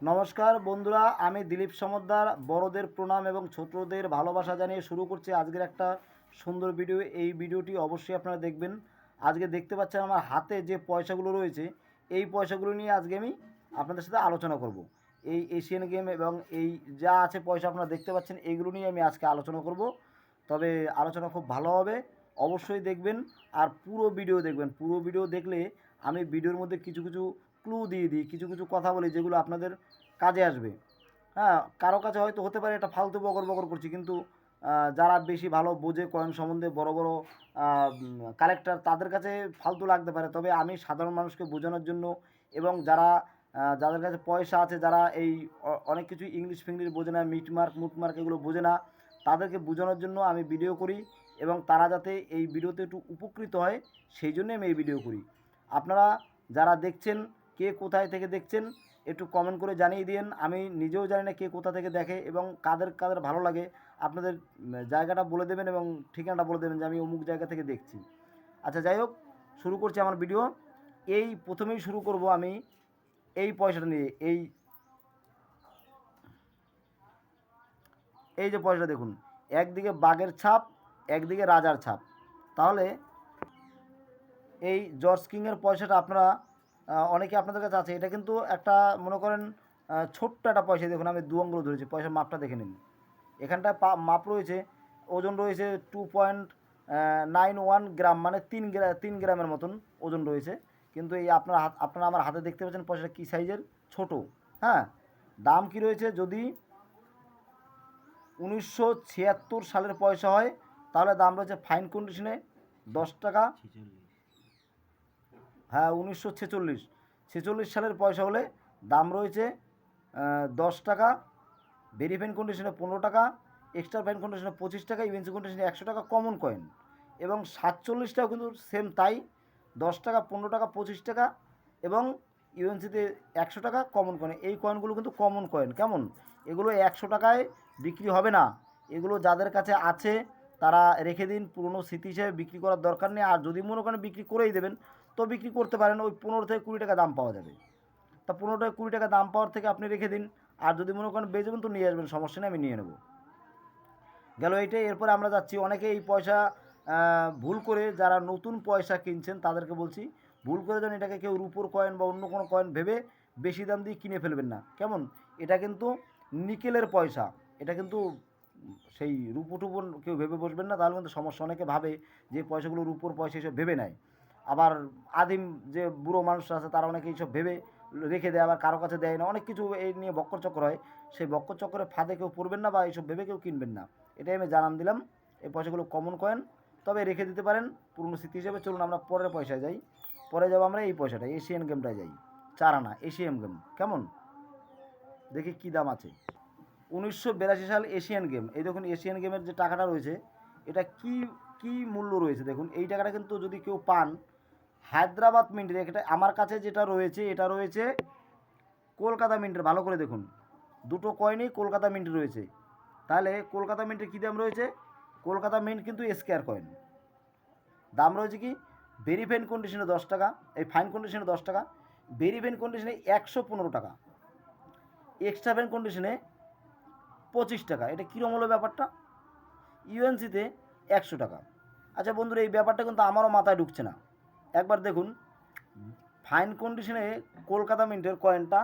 নমস্কার বন্ধুরা, আমি দিলীপ সমদ্দার বড়দের প্রণাম এবং ছোটদের ভালোবাসা জানিয়ে শুরু করছি আজকের একটা সুন্দর ভিডিও। এই ভিডিওটি অবশ্যই আপনারা দেখবেন। আজকে দেখতে পাচ্ছেন আমার হাতে যে পয়সাগুলো রয়েছে, এই পয়সাগুলো নিয়ে আজকে আমি আপনাদের সাথে আলোচনা করব। এই এশিয়ান গেম এবং এই যা আছে পয়সা আপনারা দেখতে পাচ্ছেন, এইগুলো নিয়ে আমি আজকে আলোচনা করব। তবে আলোচনা খুব ভালো হবে, অবশ্যই দেখবেন আর পুরো ভিডিও দেখবেন। পুরো ভিডিও দেখলে আমি ভিডিওর মধ্যে কিছু কিছু ক্লু দিয়ে দিই, কিছু কিছু কথা বলি যেগুলো আপনাদের কাজে আসবে। হ্যাঁ, কারো কাছে হয়তো হতে পারে এটা ফালতু বকর বকর করছি, কিন্তু যারা বেশি ভালো বোঝে কয়েন সম্বন্ধে, বড় বড় কালেক্টর, তাদের কাছে ফালতু লাগতে পারে। তবে আমি সাধারণ মানুষকে বোঝানোর জন্য এবং যাদের কাছে পয়সা আছে, যারা এই অনেক কিছু ইংলিশ ফিংলিশ বোঝে না, মিটমার্ক মুটমার্ক এগুলো বোঝে না, তাদেরকে বোঝানোর জন্য আমি ভিডিও করি এবং তারা যাতে এই ভিডিওতে একটু উপকৃত হয় সেই জন্যে আমি এই ভিডিও করি। আপনারা যারা দেখছেন, কে কোথায় থেকে দেখছেন একটু কমেন্ট করে জানিয়ে দিন। আমি নিজেও জানি না কে কোথা থেকে দেখে এবং কাদের কাদের ভালো লাগে। আপনাদের জায়গাটা বলে দেবেন এবং ঠিকানাটা বলে দেবেন যে আমি অমুক জায়গা থেকে দেখছি। আচ্ছা, যাই হোক, শুরু করছি আমার ভিডিও। এই প্রথমেই শুরু করব আমি এই পয়সাটা নিয়ে। এই যে পয়সাটা দেখুন, একদিকে বাঘের ছাপ, একদিকে রাজার ছাপ। তাহলে এই জর্জ কিংয়ের পয়সাটা আপনারা অনেকে আপনাদের কাছে আছে। এটা কিন্তু একটা মনে করেন ছোট্ট একটা পয়সা। দেখুন, আমি দু আঙ্গুল ধরেছি, পয়সার মাপটা দেখে নিন। এখানটায় মাপ রয়েছে, ওজন রয়েছে 2.91 গ্রাম, মানে 3 গ্রামের মতন ওজন রয়েছে। কিন্তু এই আপনারা আমার হাতে দেখতে পাচ্ছেন পয়সাটা কী সাইজের, ছোট। হ্যাঁ, দাম কি রয়েছে, যদি 1976 সালের পয়সা হয় তাহলে দাম রয়েছে ফাইন কন্ডিশনে 10 টাকা। হ্যাঁ, 1946 সালের পয়সা হলে দাম রয়েছে 10 টাকা। ভেরি ফাইন কন্ডিশনে 15 টাকা, এক্সট্রা ফাইন কন্ডিশনে 25 টাকা, ইউএনসি কন্ডিশনে 100 টাকা কমন কয়েন। এবং 47টাও কিন্তু সেম তাই, 10 টাকা, 15 টাকা, 25 টাকা এবং ইউএনসিতে 100 টাকা কমন কয়েন। এই কয়েনগুলো কিন্তু কমন কয়েন। কেমন? এগুলো 100 টাকায় বিক্রি হবে না। এগুলো যাদের কাছে আছে তারা রেখে দিন, পুরনো স্মৃতি হিসেবে বিক্রি করার দরকার নেই। আর যদি মনে করেন বিক্রি করেই দেবেন, তো বিক্রি করতে পারেন, ওই 15 থেকে 20 টাকা দাম পাওয়া যাবে। তা 15 থেকে 20 টাকা দাম পাওয়ার থেকে আপনি রেখে দিন। আর যদি মনে করেন বেচবেন তো নিয়ে আসবেন, সমস্যা নেই, আমি নিয়ে নেব। গেল এইটাই। এরপরে আমরা যাচ্ছি, অনেকে এই পয়সা ভুল করে, যারা নতুন পয়সা কিনছেন তাদেরকে বলছি, ভুল করে যেন এটাকে কেউ রুপোর কয়েন বা অন্য কোনো কয়েন ভেবে বেশি দাম দিয়ে কিনে ফেলবেন না। কেমন? এটা কিন্তু নিকেলের পয়সা। এটা কিন্তু সেই রুপো টুপো কেউ ভেবে বসবেন না, তাহলে কিন্তু সমস্যা। অনেকে ভাবে যে পয়সাগুলো রুপোর পয়সা, এসব ভেবে নেয়। আবার আদিম যে বুড়ো মানুষরা আছে তারা অনেকে এইসব ভেবে রেখে দেয়, আবার কারো কাছে দেয় না, অনেক কিছু এই নিয়ে বক্কর চক্কর হয়। সেই বক্কর চক্করে ফাঁদে কেউ পড়বেন না বা এইসব ভেবে কেউ কিনবেন না। এটাই আমি জানান দিলাম। এই পয়সাগুলো কমন কয়েন, তবে রেখে দিতে পারেন পুরনো স্মৃতি হিসেবে। চলুন আমরা পরের পয়সায় যাই। পরে যাবো আমরা এই পয়সাটা, এশিয়ান গেমটায় যাই। 4 আনা এশিয়ান গেম। কেমন? দেখি কী দাম আছে। 1982 সাল এশিয়ান গেম। এই দেখুন, এশিয়ান গেমের যে টাকাটা রয়েছে, এটা কি কি মূল্য রয়েছে দেখুন। এই টাকাটা কিন্তু যদি কেউ পান, হায়দ্রাবাদ মিন্টের, এটা আমার কাছে যেটা রয়েছে, এটা রয়েছে কলকাতা মিন্টের। ভালো করে দেখুন, দুটো কয়েনই কলকাতা মিন্ট রয়েছে। তাহলে কলকাতা মিন্টের কী দাম রয়েছে? কলকাতা মিন্ট কিন্তু স্কোয়ার কয়েন। দাম রয়েছে কি, ভেরি ফাইন কন্ডিশনে 10 টাকা, এই ফাইন কন্ডিশনে 10 টাকা, ভেরি ফাইন কন্ডিশনে 115 টাকা, এক্সট্রা ফাইন কন্ডিশনে 25 টাকা। এটা কীরকম হলো ব্যাপারটা? ইউএনসিতে 100 টাকা। আচ্ছা বন্ধুরা, এই ব্যাপারটা কিন্তু আমারও মাথায় ঢুকছে না। একবার দেখুন, ফাইন কন্ডিশনে কলকাতা মিন্টের কয়েনটা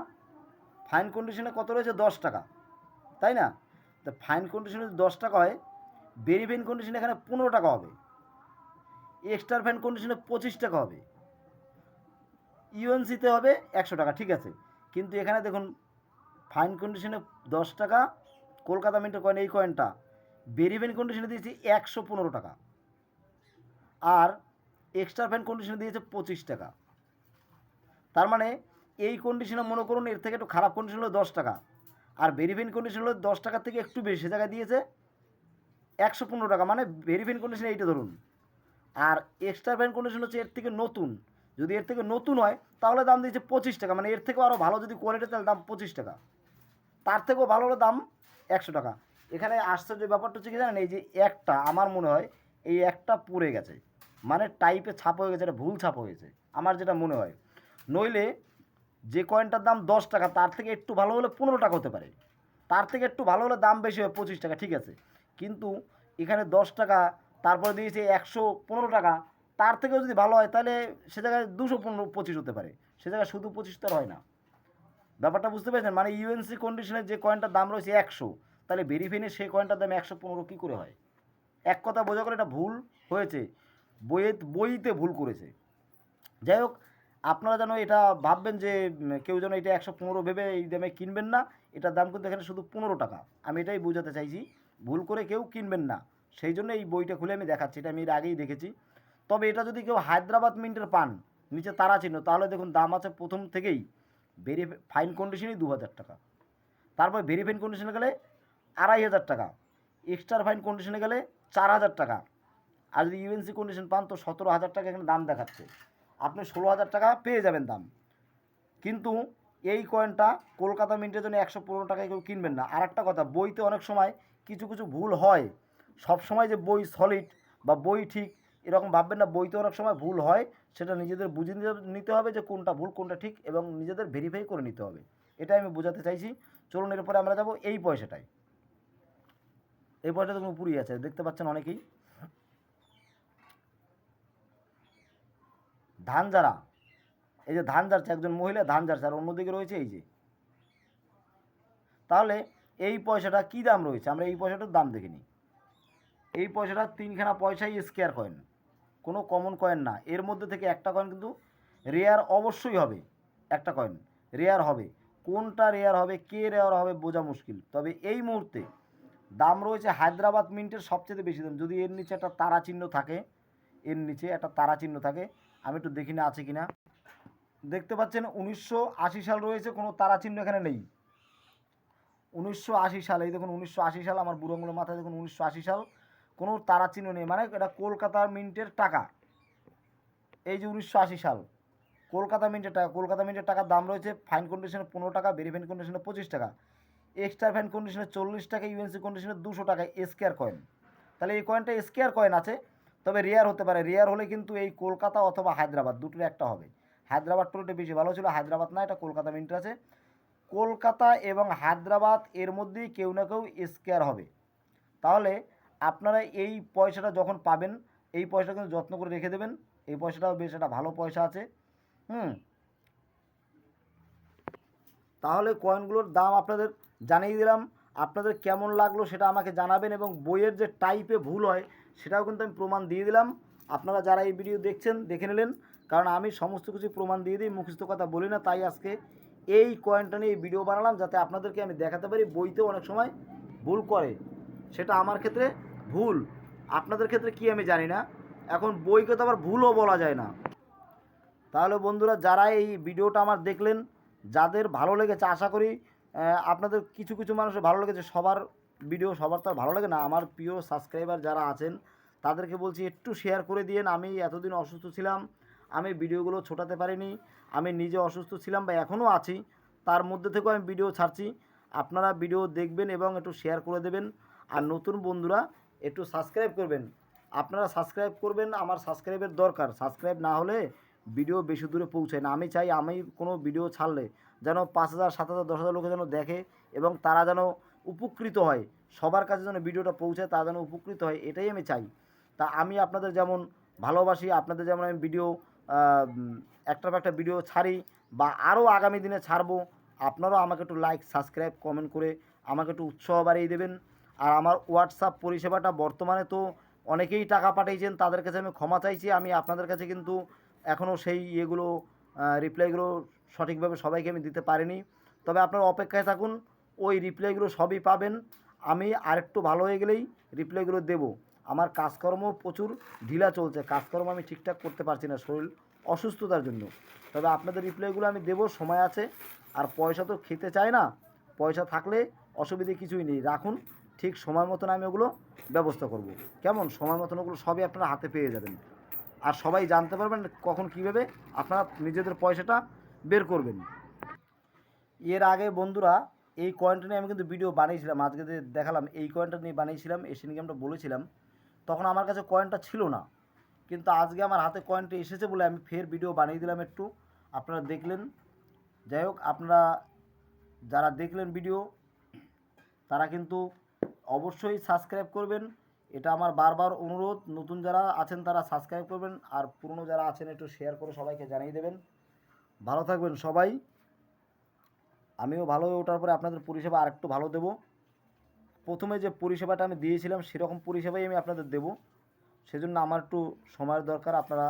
ফাইন কন্ডিশনে কত রয়েছে? 10 টাকা, তাই না? তো ফাইন কন্ডিশনে যদি 10 টাকা হয়, ভেরি ফাইন কন্ডিশনে এখানে 15 টাকা হবে, এক্সট্রা ফাইন কন্ডিশনে 25 টাকা হবে, ইউএনসিতে হবে 100 টাকা। ঠিক আছে, কিন্তু এখানে দেখুন, ফাইন কন্ডিশনে 10 টাকা কলকাতা মিন্টের কয়েন, এই কয়েনটা ভেরি ফাইন কন্ডিশনে দিয়েছি 115 টাকা, আর এক্সট্রা ফাইন কন্ডিশনে দিয়েছে 25 টাকা। তার মানে এই কন্ডিশনে মনে করুন এর থেকে একটু খারাপ কন্ডিশন হলো 10 টাকা, আর ভেরি ফাইন কন্ডিশন হলো 10 টাকার থেকে একটু বেশি, সে জায়গায় দিয়েছে 115 টাকা। মানে ভেরি ফাইন কন্ডিশনে এইটা ধরুন। আর এক্সট্রা ফাইন কন্ডিশন হচ্ছে এর থেকে নতুন। যদি এর থেকে নতুন হয় তাহলে দাম দিয়েছে 25 টাকা, মানে এর থেকেও আরও ভালো যদি কোয়ালিটি, তাহলে দাম 25 টাকা। তার থেকেও ভালো হলো দাম 100 টাকা। এখানে আশ্চর্য ব্যাপারটা হচ্ছে কি জানেন, এই যে একটা, আমার মনে হয় এই একটা পুড়ে গেছে, মানে টাইপে ছাপ হয়ে গেছে, এটা ভুল ছাপ হয়েছে আমার যেটা মনে হয়। নইলে যে কয়েনটার দাম 10 টাকা তার থেকে একটু ভালো হলে 15 টাকা হতে পারে, তার থেকে একটু ভালো হলে দাম বেশি হয় 25 টাকা, ঠিক আছে। কিন্তু এখানে 10 টাকা, তারপরে দিয়েছে 115 টাকা, তার থেকেও যদি ভালো হয় তাহলে সে জায়গায় 225 হতে পারে, সে জায়গায় শুধু 25 তো আর হয় না। ব্যাপারটা বুঝতে পেরেছেন? মানে ইউএনসি কন্ডিশনের যে কয়েনটার দাম রয়েছে 100, তাহলে ভেরিফিনে সেই কয়েনটার দাম 115 কী করে হয়? এক কথা বোঝা করে এটা ভুল হয়েছে, বইতে ভুল করেছে। যাই হোক, আপনারা যেন এটা ভাববেন যে কেউ যেন এটা 115 ভেবে এই দামে কিনবেন না, এটার দাম কিন্তু এখানে শুধু 15 টাকা। আমি এটাই বোঝাতে চাইছি, ভুল করে কেউ কিনবেন না। সেই জন্য এই বইটা খুলে আমি দেখাচ্ছি, এটা আমি এর আগেই দেখেছি। তবে এটা যদি কেউ হায়দ্রাবাদ মিন্টের পান, নিচে তারা চিহ্ন, তাহলে দেখুন দাম আছে প্রথম থেকেই ফাইন কন্ডিশনই 2000 টাকা, তারপর ভেরিফাইন কন্ডিশনে গেলে 2500 টাকা, এক্সট্রা ফাইন কন্ডিশনে গেলে 4000 টাকা, আর যদি ইউএনসি কন্ডিশন পান তো 17,000 টাকা এখানে দাম দেখাচ্ছে, আপনি 16,000 টাকা পেয়ে যাবেন দাম। কিন্তু এই কয়েনটা কলকাতা মিন্টের জন্য 115 টাকায় কেউ কিনবেন না। আর একটা কথা, বইতে অনেক সময় কিছু কিছু ভুল হয়, সব সময় যে বই সলিড বা বই ঠিক এরকম ভাববেন না, বইতে অনেক সময় ভুল হয়, সেটা নিজেদের বুঝে নিতে হবে যে কোনটা ভুল কোনটা ঠিক, এবং নিজেদের ভেরিফাই করে নিতে হবে। এটাই আমি বোঝাতে চাইছি। চলুন এরপরে আমরা যাব এই পয়সাটায়। এই পয়সাটা কোনো পুরি আছে, দেখতে পাচ্ছেন অনেকেই। ধান যারা, এই যে ধান যাচ্ছে, একজন মহিলা ধান যাচ্ছে, আর অন্যদিকে রয়েছে এই যে। তাহলে এই পয়সাটা কী দাম রয়েছে, আমরা এই পয়সাটার দাম দেখে নিই। এই পয়সাটা 3খানা পয়সাই স্কোয়ার কয়েন, কোনো কমন কয়েন না। এর মধ্যে থেকে একটা কয়েন কিন্তু রেয়ার অবশ্যই হবে, একটা কয়েন রেয়ার হবে। কোনটা রেয়ার হবে, কে রেয়ার হবে বোঝা মুশকিল। তবে এই মুহূর্তে দাম রয়েছে হায়দ্রাবাদ মিন্টের সবচেয়ে বেশি দাম। যদি এর নিচে একটা তারা চিহ্ন থাকে, এর নিচে একটা তারা চিহ্ন থাকে, আমি একটু দেখি না আছে কিনা। দেখতে পাচ্ছেন 1980 সাল রয়েছে, কোনো তারা চিহ্ন এখানে নেই। 1980 সাল, এই দেখুন 1980 সাল, আমার বুড়ো আঙুলের মাথায় দেখুন 1980 সাল, কোনো তারা চিহ্ন নেই, মানে এটা কলকাতার মিন্টের টাকা। এই যে 1980 সাল, কলকাতা মিন্টের টাকা, কলকাতা মিন্টের টাকার দাম রয়েছে ফাইন কন্ডিশনে 15 টাকা, ভেরিফাইন কন্ডিশনে 25 টাকা, এক্সট্রা ফাইন কন্ডিশনে 40 টাকা, ইউএনসি কন্ডিশনে 200 টাকা স্কোয়ার কয়েন। তাহলে এই কয়েনটা স্কোয়ার কয়েন আছে, তবে রেয়ার হতে পারে। রেয়ার হলে কিন্তু এই কলকাতা অথবা হায়দ্রাবাদ দুটোর একটা হবে। হায়দ্রাবাদ টুলটা বেশি ভালো ছিল, হায়দ্রাবাদ না, এটা কলকাতা মিন্ট আছে। কলকাতা এবং হায়দ্রাবাদ এর মধ্যেই কেউ না কেউ স্কোয়ার হবে। তাহলে আপনারা এই পয়সাটা যখন পাবেন, এই পয়সাটা কিন্তু যত্ন করে রেখে দেবেন। এই পয়সাটাও বেশ একটা ভালো পয়সা আছে। তাহলে কয়েনগুলোর দাম আপনাদের জানিয়ে দিলাম। আপনাদের কেমন লাগলো সেটা আমাকে জানাবেন, এবং বইয়ের যে টাইপে ভুল হয় সেটাও কিন্তু আমি প্রমাণ দিয়ে দিলাম। আপনারা যারা এই ভিডিও দেখছেন দেখে নিলেন, কারণ আমি সমস্ত কিছু প্রমাণ দিয়ে দিই, মুখস্থ কথা বলি না। তাই আজকে এই কয়েনটা নিয়ে ভিডিও বানালাম, যাতে আপনাদেরকে আমি দেখাতে পারি বইতেও অনেক সময় ভুল করে। সেটা আমার ক্ষেত্রে ভুল, আপনাদের ক্ষেত্রে কি আমি জানি না। এখন বইকে তো আবার ভুলও বলা যায় না। তাহলে বন্ধুরা, যারা এই ভিডিওটা আমার দেখলেন, যাদের ভালো লেগেছে, আশা করি আপনাদের কিছু কিছু মানুষের ভালো লেগেছে। সবার ভিডিও সবার তো আর ভালো লাগে না। আমার প্রিয় সাবস্ক্রাইবার যারা আছেন তাদেরকে বলছি একটু শেয়ার করে দিন। আমি এতদিন অসুস্থ ছিলাম, আমি ভিডিওগুলো ছোটাতে পারিনি, আমি নিজে অসুস্থ ছিলাম বা এখনও আছি, তার মধ্যে থেকেও আমি ভিডিও ছাড়ছি। আপনারা ভিডিও দেখবেন এবং একটু শেয়ার করে দেবেন। আর নতুন বন্ধুরা একটু সাবস্ক্রাইব করবেন। আপনারা সাবস্ক্রাইব করবেন, আমার সাবস্ক্রাইবের দরকার। সাবস্ক্রাইব না হলে ভিডিও বেশি দূরে পৌঁছায় না। আমি চাই আমি কোনো ভিডিও ছাড়লে যেন 5,000, 7,000, 10,000 লোকে যেন দেখে, এবং তারা যেন উপকৃত হয়, সবার কাছে যেন ভিডিওটা পৌঁছায়, তারা যেন উপকৃত হয়, এটাই আমি চাই। তা আমি আপনাদের যেমন ভালোবাসি, আপনাদের যেমন আমি ভিডিও একটার পর একটা ভিডিও ছাড়ি বা আরও আগামী দিনে ছাড়বো, আপনারাও আমাকে একটু লাইক, সাবস্ক্রাইব, কমেন্ট করে আমাকে একটু উৎসাহ বাড়িয়ে দেবেন। আর আমার হোয়াটসঅ্যাপ পরিষেবাটা বর্তমানে তো অনেকেই টাকা পাঠিয়েছেন, তাদের কাছে আমি ক্ষমা চাইছি। আমি আপনাদের কাছে কিন্তু এখনও সেই ইয়েগুলো রিপ্লাইগুলো সঠিকভাবে সবাইকে আমি দিতে পারিনি। তবে আপনারা অপেক্ষায় থাকুন, ওই রিপ্লাইগুলো সবই পাবেন। আমি আরেকটু ভালো হয়ে গেলেই রিপ্লাইগুলো দেবো। আমার কাজকর্ম প্রচুর ঢিলা চলছে, কাজকর্ম আমি ঠিকঠাক করতে পারছি না শরীর অসুস্থতার জন্য। তবে আপনাদের রিপ্লাইগুলো আমি দেবো, সময় আছে। আর পয়সা তো খেতে চায় না, পয়সা থাকলে অসুবিধে কিছুই নেই। রাখুন, ঠিক সময় মতন আমি ওগুলো ব্যবস্থা করব। কেমন, সময় মতন ওগুলো সবই আপনারা হাতে পেয়ে যাবেন। আর সবাই জানতে পারবেন কখন কীভাবে আপনারা নিজেদের পয়সাটা বের করবেন। এর আগে বন্ধুরা এই কয়েনটা নিয়ে আমি কিন্তু ভিডিও বানিয়েছিলাম, আজকে যে দেখালাম এই কয়েনটা নিয়ে বানিয়েছিলাম, এশিয়ান গেমটা বলেছিলাম। তখন আমার কাছে কয়েনটা ছিল না, কিন্তু আজকে আমার হাতে কয়েনটা এসেছে বলে আমি ফের ভিডিও বানিয়ে দিলাম একটু, আপনারা দেখলেন। যাই হোক, আপনারা যারা দেখলেন ভিডিও তারা কিন্তু অবশ্যই সাবস্ক্রাইব করবেন, এটা আমার বারবার অনুরোধ। নতুন যারা আছেন তারা সাবস্ক্রাইব করবেন, আর পুরনো যারা আছেন একটু শেয়ার করে সবাইকে জানিয়ে দেবেন। ভালো থাকবেন সবাই। আমিও ভালো হয়ে ওঠার পরে আপনাদের পরিষেবা আরেকটু ভালো দেব। প্রথমে যে পরিষেবাটা আমি দিয়েছিলাম সেরকম পরিষেবাই আমি আপনাদের দেব, সেজন্য আমার একটু সময়ের দরকার, আপনারা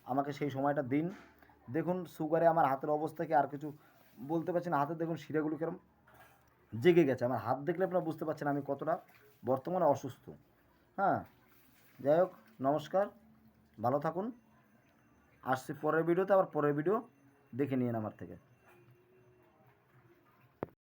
আমাকে সেই সময়টা দিন। দেখুন সুগারে আমার হাতের অবস্থা কি, আর কিছু বলতে পারছি না। হাতে দেখুন শিরাগুলো কিরম জেগে গেছে, আমার হাত দেখলে আপনারা বুঝতে পারছেন আমি কতটা বর্তমানে অসুস্থ। হ্যাঁ, যাই হোক, নমস্কার, ভালো থাকুন। আসছি পরের ভিডিওতে, আবার পরের ভিডিও দেখে নিন আমার থেকে।